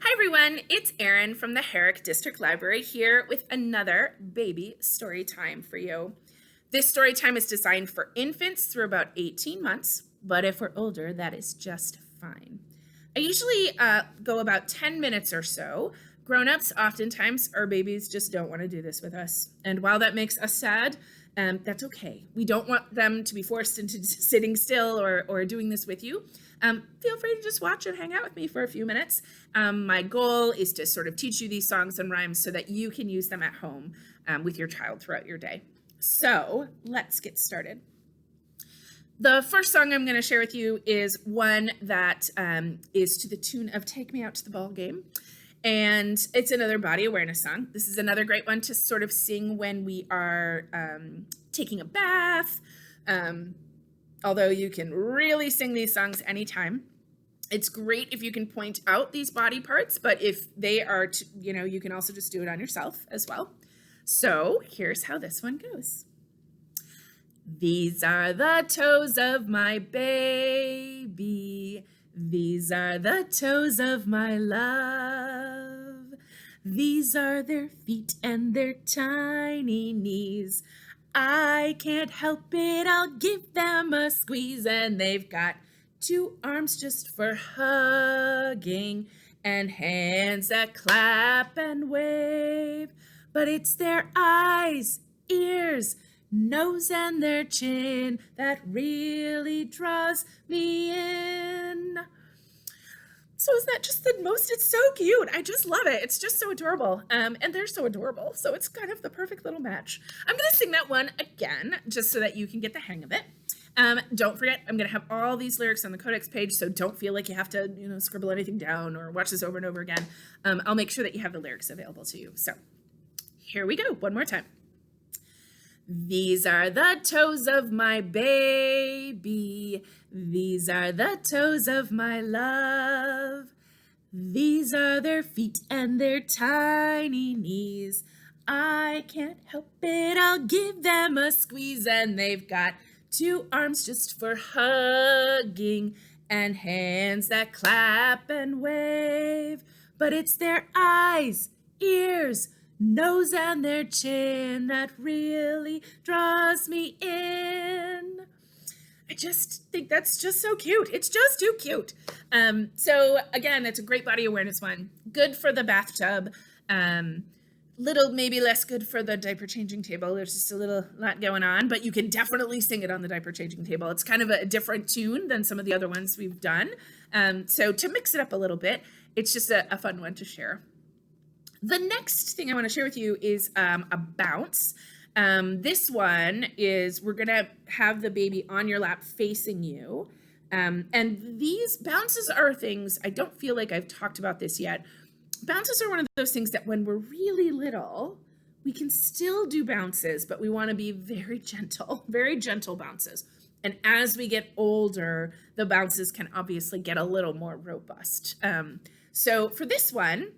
Hi everyone, it's Erin from the Herrick District Library here with another baby story time for you. This story time is designed for infants through about 18 months, but if we're older, that is just fine. I usually go about 10 minutes or so. Grown-ups, oftentimes, our babies just don't want to do this with us. And while that makes us sad, that's okay. We don't want them to be forced into sitting still or doing this with you. Feel free to just watch and hang out with me for a few minutes. My goal is to sort of teach you these songs and rhymes so that you can use them at home with your child throughout your day. So let's get started. The first song I'm going to share with you is one that is to the tune of Take Me Out to the Ball Game. And it's another body awareness song. This is another great one to sort of sing when we are taking a bath. Although you can really sing these songs anytime. It's great if you can point out these body parts, but if they are, you can also just do it on yourself as well. So here's how this one goes. These are the toes of my baby. These are the toes of my love. These are their feet and their tiny knees. I can't help it, I'll give them a squeeze. And they've got two arms just for hugging and hands that clap and wave. But it's their eyes, ears, nose, and their chin that really draws me in. So is that just the most, it's so cute. I just love it. It's just so adorable. And they're so adorable. So it's kind of the perfect little match. I'm going to sing that one again, just so that you can get the hang of it. Don't forget, I'm going to have all these lyrics on the Codex page, so don't feel like you have to, scribble anything down or watch this over and over again. I'll make sure that you have the lyrics available to you. So here we go, one more time. These are the toes of my baby. These are the toes of my love. These are their feet and their tiny knees. I can't help it, I'll give them a squeeze. And they've got two arms just for hugging and hands that clap and wave. But it's their eyes, ears, nose, and their chin that really draws me in. I just think that's just so cute. It's just too cute. So again, it's a great body awareness one. Good for the bathtub. Little maybe less good for the diaper changing table. There's just a little lot going on, but you can definitely sing it on the diaper changing table. It's kind of a different tune than some of the other ones we've done. So to mix it up a little bit, it's just a fun one to share. The next thing I want to share with you is a bounce. This one is we're going to have the baby on your lap facing you. And these bounces are things, I don't feel like I've talked about this yet. Bounces are one of those things that when we're really little, we can still do bounces, but we want to be very gentle bounces. And as we get older, the bounces can obviously get a little more robust. So for this one,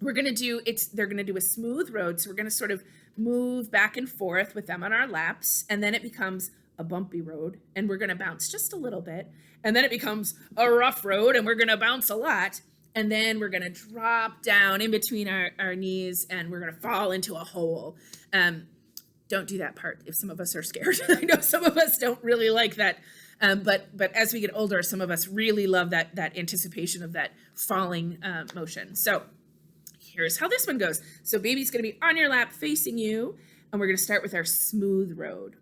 they're going to do a smooth road. So we're going to sort of move back and forth with them on our laps. And then it becomes a bumpy road and we're going to bounce just a little bit. And then it becomes a rough road and we're going to bounce a lot. And then we're going to drop down in between our knees and we're going to fall into a hole. Don't do that part if some of us are scared. I know some of us don't really like that. But as we get older, some of us really love that anticipation of that falling motion. So here's how this one goes. So baby's going to be on your lap facing you, and we're going to start with our smooth road.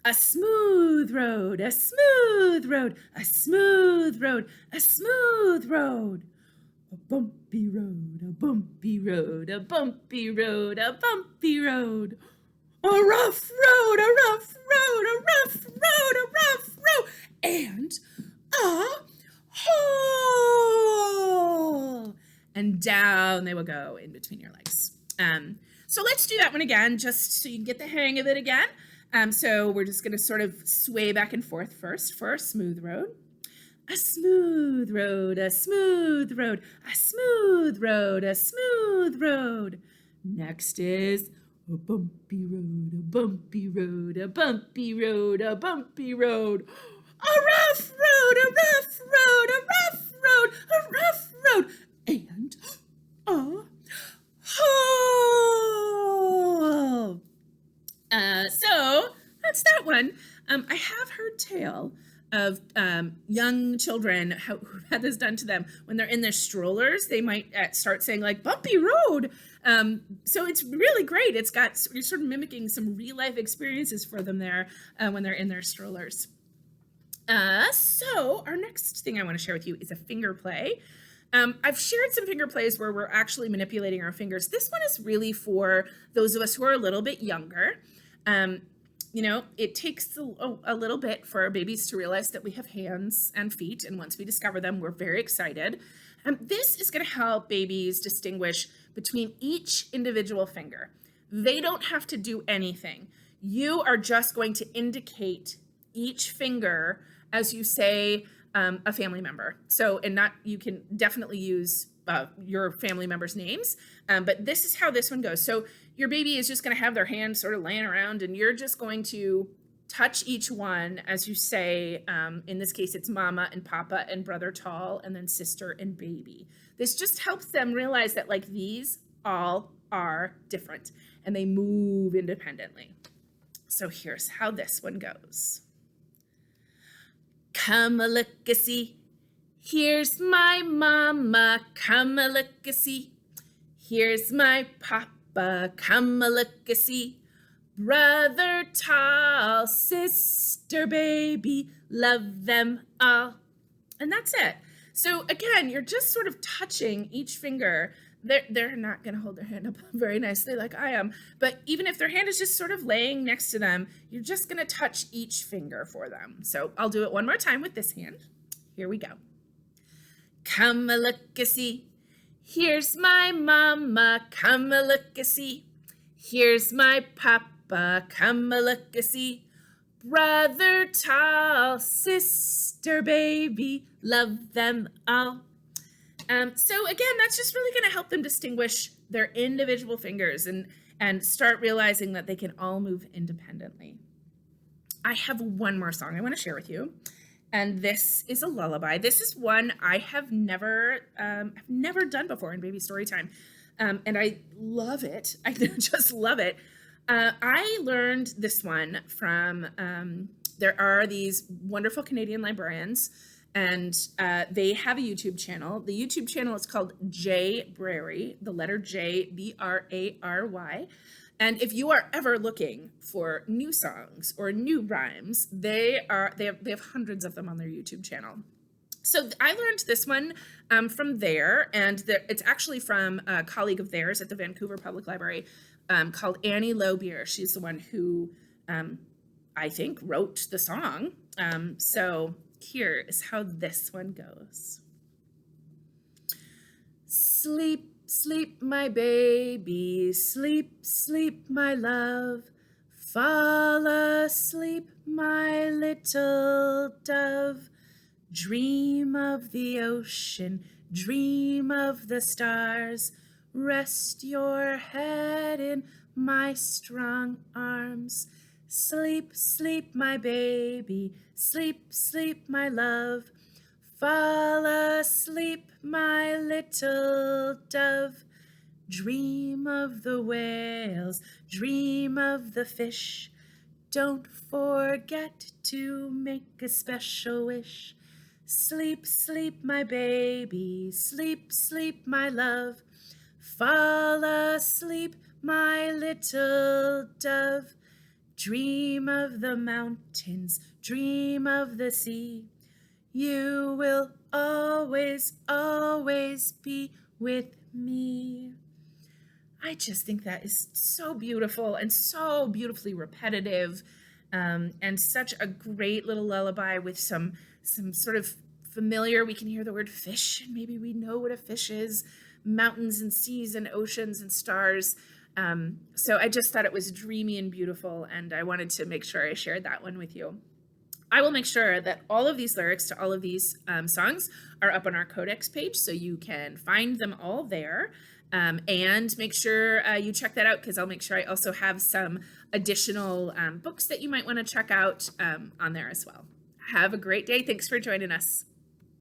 A smooth road, a smooth road, a smooth road, a smooth road. A bumpy road, a bumpy road, a bumpy road, a bumpy road. A rough road, a rough road, a rough road, a rough road. And a hole. And down they will go in between your legs. So let's do that one again, just so you can get the hang of it again. So we're just going to sort of sway back and forth first for a smooth road. A smooth road, a smooth road, a smooth road, a smooth road. Next is a bumpy road, a bumpy road, a bumpy road, a bumpy road. A rough road, a rough road, a rough road, a rough road. And tale of young children who had this done to them when they're in their strollers. They might start saying like bumpy road. So it's really great. You're sort of mimicking some real life experiences for them there when they're in their strollers. So our next thing I want to share with you is a finger play. I've shared some finger plays where we're actually manipulating our fingers. This one is really for those of us who are a little bit younger. It takes a little bit for our babies to realize that we have hands and feet, and once we discover them, we're very excited. This is going to help babies distinguish between each individual finger. They don't have to do anything. You are just going to indicate each finger as you say a family member. You can definitely use your family members' names, but this is how this one goes. So your baby is just going to have their hand sort of laying around, and you're just going to touch each one as you say, in this case, it's mama and papa and brother tall, and then sister and baby. This just helps them realize that like these all are different and they move independently. So here's how this one goes. Come a look-a-see, here's my mama, come a look-a-see. Here's my papa, come a look-a-see. Brother tall, sister baby, love them all. And that's it. So again, you're just sort of touching each finger. They're not going to hold their hand up very nicely like I am, but even if their hand is just sort of laying next to them, you're just going to touch each finger for them. So I'll do it one more time with this hand. Here we go. Come a look-a-see, here's my mama, come a look-a-see. Here's my papa, come a look-a-see. Brother tall, sister baby, love them all. So again, that's just really going to help them distinguish their individual fingers and start realizing that they can all move independently. I have one more song I want to share with you, and this is a lullaby. This is one I have never done before in Baby Storytime, and I love it. I just love it. I learned this one from, there are these wonderful Canadian librarians, and they have a YouTube channel. The YouTube channel is called J Brary, the letter J, B-R-A-R-Y. And if you are ever looking for new songs or new rhymes, they have hundreds of them on their YouTube channel. So I learned this one from there, and it's actually from a colleague of theirs at the Vancouver Public Library called Annie Lobeer. She's the one who I think wrote the song. So here is how this one goes. Sleep, sleep, my baby, sleep, sleep, my love. Fall asleep, my little dove. Dream of the ocean, dream of the stars. Rest your head in my strong arms. Sleep, sleep, my baby, sleep, sleep, my love. Fall asleep, my little dove. Dream of the whales, dream of the fish. Don't forget to make a special wish. Sleep, sleep, my baby, sleep, sleep, my love. Fall asleep, my little dove. Dream of the mountains, dream of the sea. You will always, always be with me. I just think that is so beautiful and so beautifully repetitive, and such a great little lullaby with some sort of familiar, we can hear the word fish, and maybe we know what a fish is, mountains and seas and oceans and stars. So I just thought it was dreamy and beautiful, and I wanted to make sure I shared that one with you. I will make sure that all of these lyrics to all of these songs are up on our Codex page, so you can find them all there. And make sure you check that out, because I'll make sure I also have some additional books that you might want to check out on there as well. Have a great day. Thanks for joining us.